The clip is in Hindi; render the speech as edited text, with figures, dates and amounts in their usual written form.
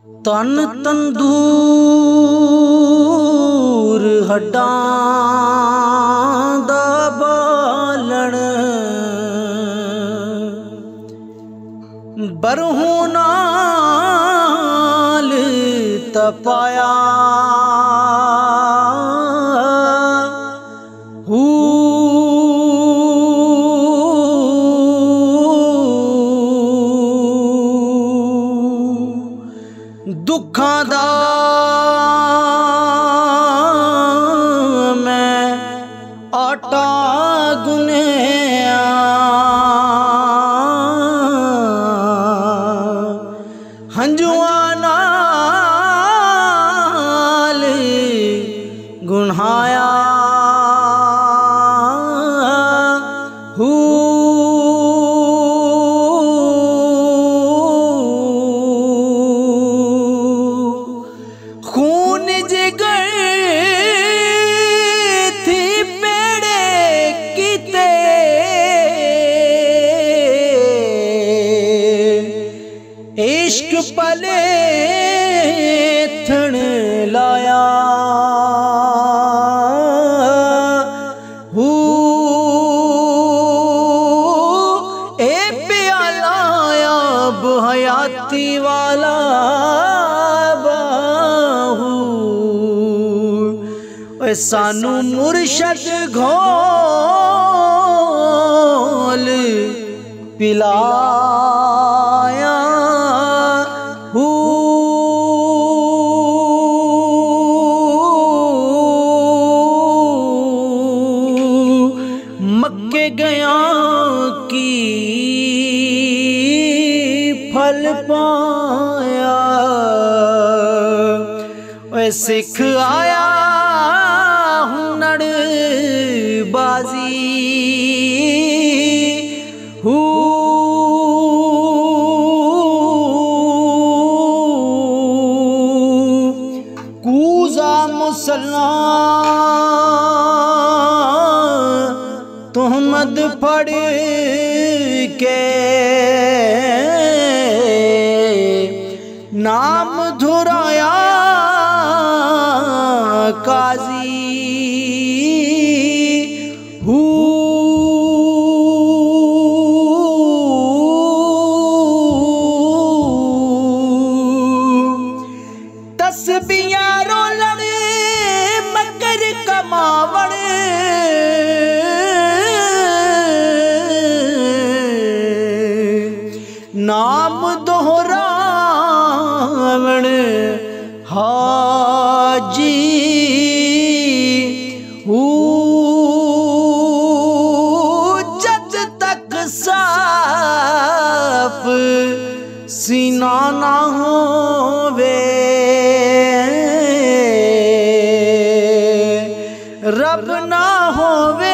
तन तंदूर हड्डां दा बालण बरहूं नाल तपाया दुखां दा मैं आटा गुनेया हंजुआं नाल गुन्हाया खून जिगर थी पेड़े किते इश्क पले थण लाया ए प्याला अब हयाती वाला सानू मुर्शद घोल पिलाया मक्के गया की फल पाया सिख आया बाजी कूजा मुसल्लां तुहमद फड़ के नाम धुराया काजी तस्बियां रोलण मकर कमावण नाम दोहरावण हाजी जद तक साफ सीना ना होवे रब ना होवे